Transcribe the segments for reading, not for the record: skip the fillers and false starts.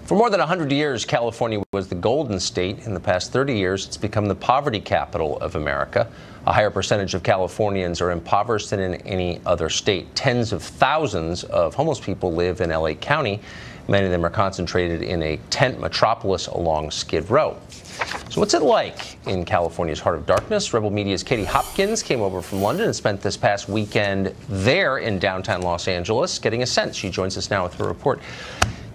For more than 100 years, California was the Golden State. In the past 30 years, it's become the poverty capital of America. A higher percentage of Californians are impoverished than in any other state. Tens of thousands of homeless people live in LA County. Many of them are concentrated in a tent metropolis along Skid Row. So what's it like in California's heart of darkness? Rebel Media's Katie Hopkins came over from London and spent this past weekend there in downtown Los Angeles, getting a sense. She joins us now with her report.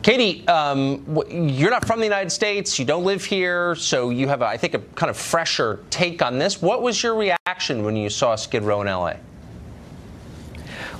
Katie, you're not from the United States. You don't live here, so you have, I think, a kind of fresher take on this. What was your reaction when you saw Skid Row in L.A.?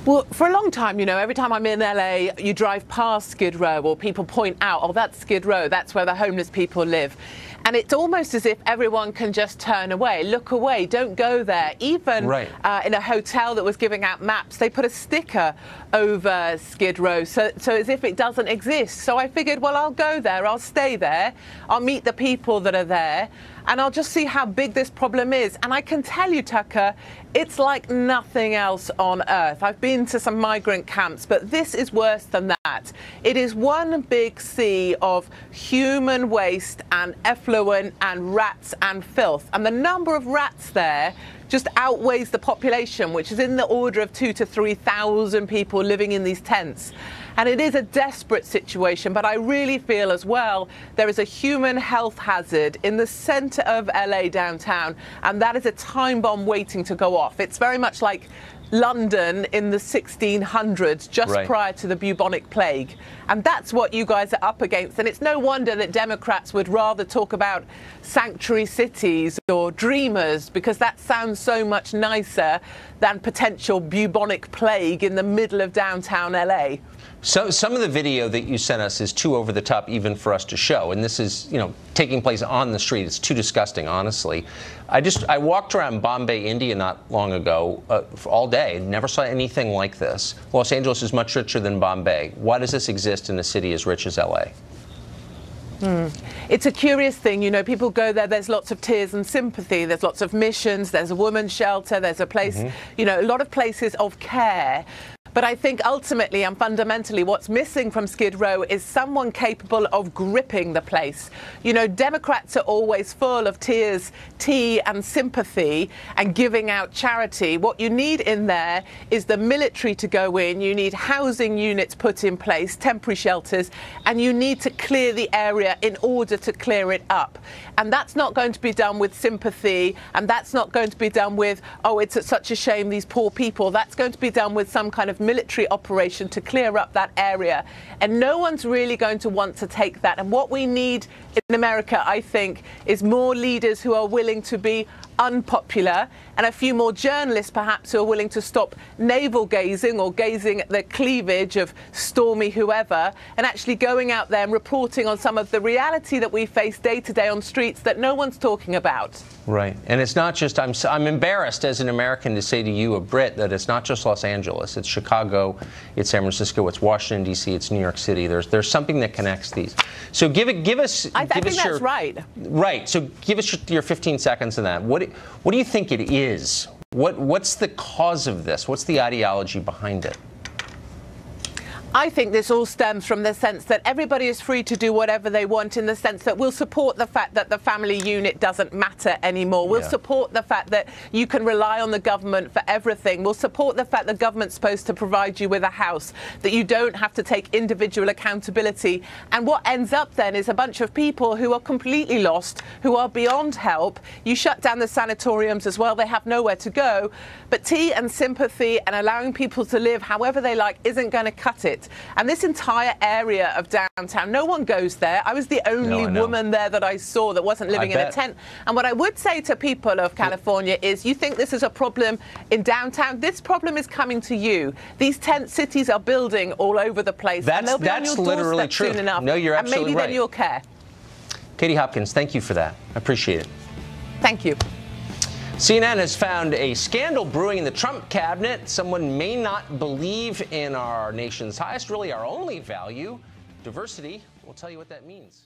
Well, for a long time, every time I'm in LA, you drive past Skid Row or people point out, oh, that's Skid Row, that's where the homeless people live. And it's almost as if everyone can just turn away, look away, don't go there. Even in a hotel that was giving out maps, they put a sticker over Skid Row, so as if it doesn't exist. So I figured, well, I'll go there, I'll stay there, I'll meet the people that are there, and I'll just see how big this problem is. And I can tell you, Tucker, it's like nothing else on earth. I've been to some migrant camps, but this is worse than that. It is one big sea of human waste and effluent and rats and filth. And the number of rats there just outweighs the population, which is in the order of 2,000 to 3,000 people living in these tents. And it is a desperate situation, but I really feel as well there is a human health hazard in the center of LA downtown, and that is a time bomb waiting to go off. It's very much like London in the 1600s, just prior to the bubonic plague. And that's what you guys are up against. And it's no wonder that Democrats would rather talk about sanctuary cities or dreamers, because that sounds so much nicer than potential bubonic plague in the middle of downtown LA. So some of the video that you sent us is too over the top even for us to show. And this is, taking place on the street. It's too disgusting, honestly. I walked around Bombay, India not long ago, all day. Never saw anything like this. Los Angeles is much richer than Bombay. Why does this exist in a city as rich as LA? It's a curious thing, people go there, there's lots of tears and sympathy, there's lots of missions, there's a women's shelter, there's a place, a lot of places of care. But I think ultimately and fundamentally what's missing from Skid Row is someone capable of gripping the place. Democrats are always full of tears, tea and sympathy and giving out charity. What you need in there is the military to go in, you need housing units put in place, temporary shelters, and you need to clear the area in order to clear it up. And that's not going to be done with sympathy, and that's not going to be done with, oh, it's such a shame, these poor people. That's going to be done with some kind of military operation to clear up that area. And no one's really going to want to take that. And what we need in America, I think, is more leaders who are willing to be unpopular, and a few more journalists perhaps who are willing to stop navel gazing or gazing at the cleavage of Stormy whoever, and actually going out there and reporting on some of the reality that we face day to day on streets that no one's talking about. Right. And it's not just, I'm embarrassed as an American to say to you, a Brit, that it's not just Los Angeles. It's Chicago, it's San Francisco, it's Washington, D.C., it's New York City. There's something that connects these. So give us I think that's right. Right. So give us your 15 seconds on that. What do you think it is? What's the cause of this? What's the ideology behind it? I think this all stems from the sense that everybody is free to do whatever they want, in the sense that we'll support the fact that the family unit doesn't matter anymore. We'll support the fact that you can rely on the government for everything. We'll support the fact that the government's supposed to provide you with a house, that you don't have to take individual accountability. And what ends up then is a bunch of people who are completely lost, who are beyond help. You shut down the sanatoriums as well. They have nowhere to go. But tea and sympathy and allowing people to live however they like isn't going to cut it. And this entire area of downtown, no one goes there. I was the only woman there that I saw that wasn't living in a tent. And what I would say to people of California is, you think this is a problem in downtown? This problem is coming to you. These tent cities are building all over the place. That's literally true. Soon enough. No, you're absolutely right. And maybe then you'll care. Katie Hopkins, thank you for that. I appreciate it. Thank you. CNN has found a scandal brewing in the Trump cabinet. Someone may not believe in our nation's highest, really our only value, diversity. We'll tell you what that means.